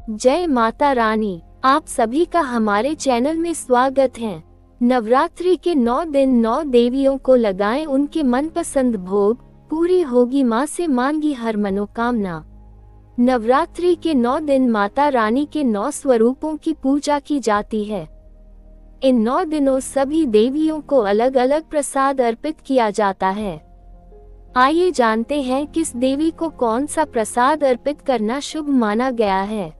जय माता रानी। आप सभी का हमारे चैनल में स्वागत है। नवरात्रि के 9 दिन 9 देवियों को लगाएं उनके मनपसंद भोग, पूरी होगी मां से मांगी हर मनोकामना। नवरात्रि के 9 दिन माता रानी के 9 स्वरूपों की पूजा की जाती है। इन 9 दिनों सभी देवियों को अलग अलग प्रसाद अर्पित किया जाता है। आइए जानते हैं किस देवी को कौन सा प्रसाद अर्पित करना शुभ माना गया है।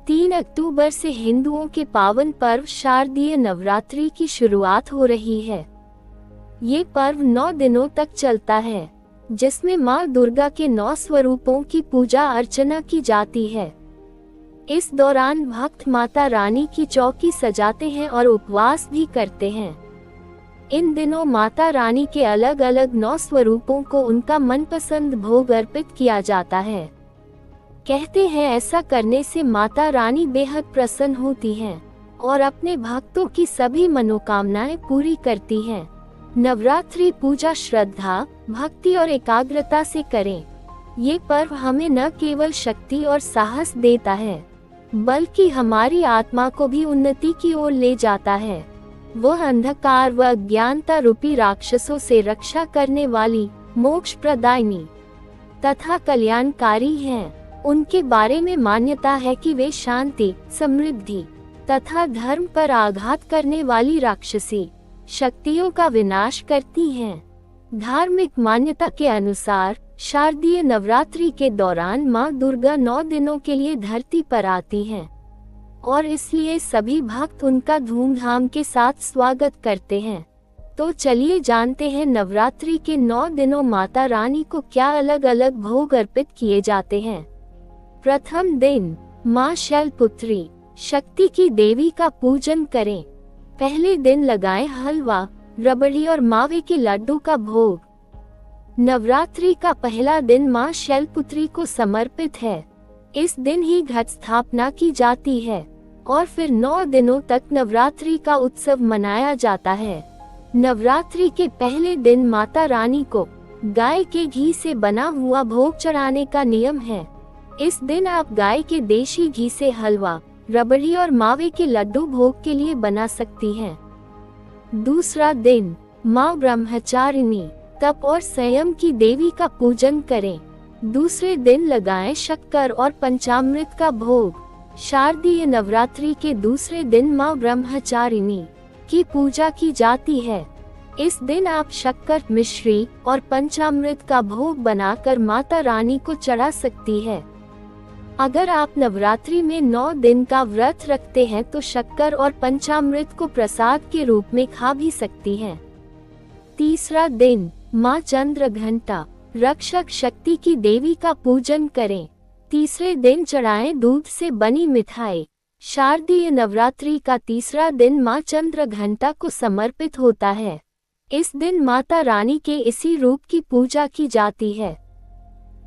3 अक्टूबर से हिंदुओं के पावन पर्व शारदीय नवरात्रि की शुरुआत हो रही है। ये पर्व 9 दिनों तक चलता है, जिसमें मां दुर्गा के 9 स्वरूपों की पूजा अर्चना की जाती है। इस दौरान भक्त माता रानी की चौकी सजाते हैं और उपवास भी करते हैं। इन दिनों माता रानी के अलग अलग 9 स्वरूपों को उनका मनपसंद भोग अर्पित किया जाता है। कहते हैं ऐसा करने से माता रानी बेहद प्रसन्न होती हैं और अपने भक्तों की सभी मनोकामनाएं पूरी करती हैं। नवरात्रि पूजा श्रद्धा, भक्ति और एकाग्रता से करें। ये पर्व हमें न केवल शक्ति और साहस देता है, बल्कि हमारी आत्मा को भी उन्नति की ओर ले जाता है। वह अंधकार व अज्ञानता रूपी राक्षसों से रक्षा करने वाली, मोक्ष प्रदायिनी तथा कल्याणकारी हैं। उनके बारे में मान्यता है कि वे शांति, समृद्धि तथा धर्म पर आघात करने वाली राक्षसी शक्तियों का विनाश करती हैं। धार्मिक मान्यता के अनुसार शारदीय नवरात्रि के दौरान मां दुर्गा 9 दिनों के लिए धरती पर आती हैं और इसलिए सभी भक्त उनका धूमधाम के साथ स्वागत करते हैं। तो चलिए जानते हैं नवरात्रि के 9 दिनों माता रानी को क्या अलग अलग भोग अर्पित किए जाते हैं। प्रथम दिन मां शैलपुत्री शक्ति की देवी का पूजन करें। पहले दिन लगाएं हलवा, रबड़ी और मावे के लड्डू का भोग। नवरात्रि का पहला दिन मां शैलपुत्री को समर्पित है। इस दिन ही घट स्थापना की जाती है और फिर 9 दिनों तक नवरात्रि का उत्सव मनाया जाता है। नवरात्रि के पहले दिन माता रानी को गाय के घी से बना हुआ भोग चढ़ाने का नियम है। इस दिन आप गाय के देशी घी से हलवा, रबड़ी और मावे के लड्डू भोग के लिए बना सकती हैं। दूसरा दिन मां ब्रह्मचारिणी तप और संयम की देवी का पूजन करें। दूसरे दिन लगाएं शक्कर और पंचामृत का भोग। शारदीय नवरात्रि के दूसरे दिन मां ब्रह्मचारिणी की पूजा की जाती है। इस दिन आप शक्कर, मिश्री और पंचामृत का भोग बनाकर माता रानी को चढ़ा सकती है। अगर आप नवरात्रि में 9 दिन का व्रत रखते हैं तो शक्कर और पंचामृत को प्रसाद के रूप में खा भी सकती हैं। तीसरा दिन मां चंद्रघंटा रक्षक शक्ति की देवी का पूजन करें। तीसरे दिन चढ़ाएं दूध से बनी मिठाई। शारदीय नवरात्रि का तीसरा दिन मां चंद्रघंटा को समर्पित होता है। इस दिन माता रानी के इसी रूप की पूजा की जाती है।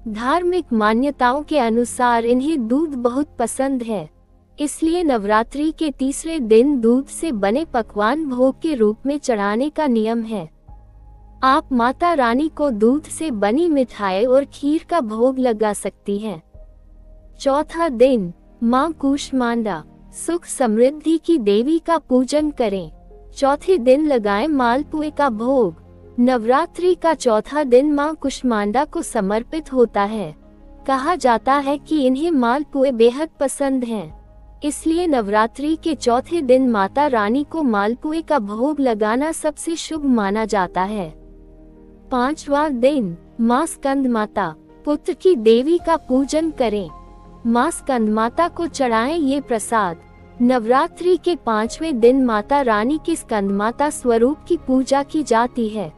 धार्मिक मान्यताओं के अनुसार इन्हें दूध बहुत पसंद है, इसलिए नवरात्रि के तीसरे दिन दूध से बने पकवान भोग के रूप में चढ़ाने का नियम है। आप माता रानी को दूध से बनी मिठाई और खीर का भोग लगा सकती हैं। चौथा दिन मां कूष्मांडा सुख समृद्धि की देवी का पूजन करें। चौथे दिन लगाएं मालपुए का भोग। नवरात्रि का चौथा दिन मां कूष्मांडा को समर्पित होता है। कहा जाता है कि इन्हें मालपुए बेहद पसंद हैं, इसलिए नवरात्रि के चौथे दिन माता रानी को मालपुए का भोग लगाना सबसे शुभ माना जाता है। पांचवा दिन मां स्कंदमाता पुत्र की देवी का पूजन करें। मां स्कंदमाता को चढ़ाएं ये प्रसाद। नवरात्रि के 5वें दिन माता रानी के स्कंदमाता स्वरूप की पूजा की जाती है।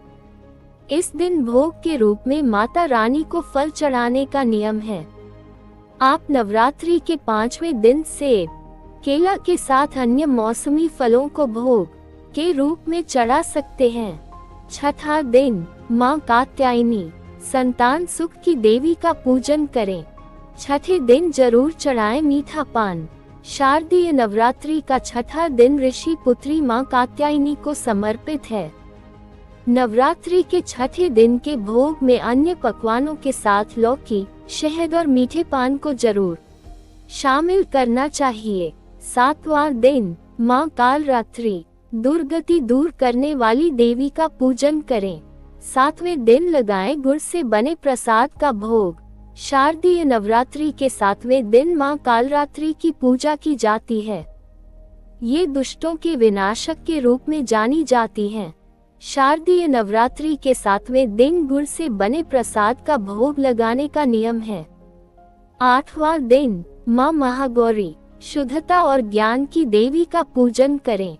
इस दिन भोग के रूप में माता रानी को फल चढ़ाने का नियम है। आप नवरात्रि के 5वें दिन सेब, केला के साथ अन्य मौसमी फलों को भोग के रूप में चढ़ा सकते हैं। छठा दिन मां कात्यायनी संतान सुख की देवी का पूजन करें। छठे दिन जरूर चढ़ाएं मीठा पान। शारदीय नवरात्रि का छठा दिन ऋषि पुत्री मां कात्यायनी को समर्पित है। नवरात्रि के छठे दिन के भोग में अन्य पकवानों के साथ लौकी, शहद और मीठे पान को जरूर शामिल करना चाहिए। 7वां दिन माँ कालरात्रि, दुर्गति दूर करने वाली देवी का पूजन करें। 7वें दिन लगाएं गुड़ से बने प्रसाद का भोग। शारदीय नवरात्रि के 7वें दिन माँ कालरात्रि की पूजा की जाती है। ये दुष्टों के विनाशक के रूप में जानी जाती हैं। शारदीय नवरात्रि के 7वें दिन गुड़ से बने प्रसाद का भोग लगाने का नियम है। 8वां दिन माँ महागौरी, शुद्धता और ज्ञान की देवी का पूजन करें।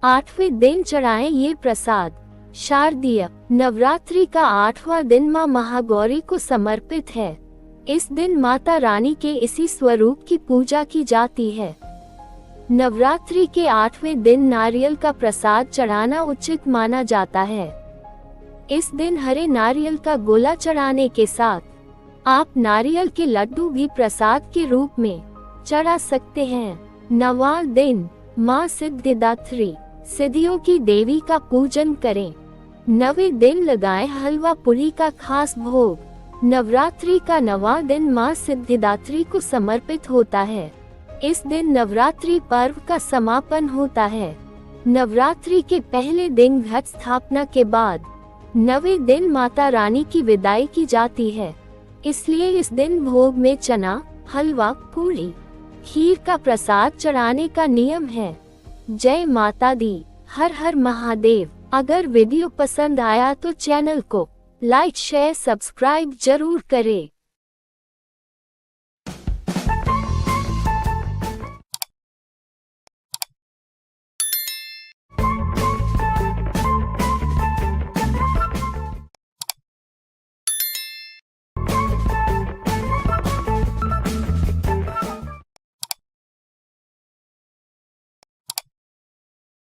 8वें दिन चढ़ाएं ये प्रसाद। शारदीय नवरात्रि का 8वां दिन माँ महागौरी को समर्पित है। इस दिन माता रानी के इसी स्वरूप की पूजा की जाती है। नवरात्रि के 8वें दिन नारियल का प्रसाद चढ़ाना उचित माना जाता है। इस दिन हरे नारियल का गोला चढ़ाने के साथ आप नारियल के लड्डू भी प्रसाद के रूप में चढ़ा सकते हैं। 9वां दिन माँ सिद्धिदात्री, सिद्धियों की देवी का पूजन करें। 9वें दिन लगाएं हलवा पूरी का खास भोग। नवरात्रि का 9वां दिन माँ सिद्धिदात्री को समर्पित होता है। इस दिन नवरात्रि पर्व का समापन होता है। नवरात्रि के पहले दिन घट स्थापना के बाद 9वें दिन माता रानी की विदाई की जाती है। इसलिए इस दिन भोग में चना, हलवा, पूरी, खीर का प्रसाद चढ़ाने का नियम है। जय माता दी, हर हर महादेव। अगर वीडियो पसंद आया तो चैनल को लाइक, शेयर, सब्सक्राइब जरूर करें।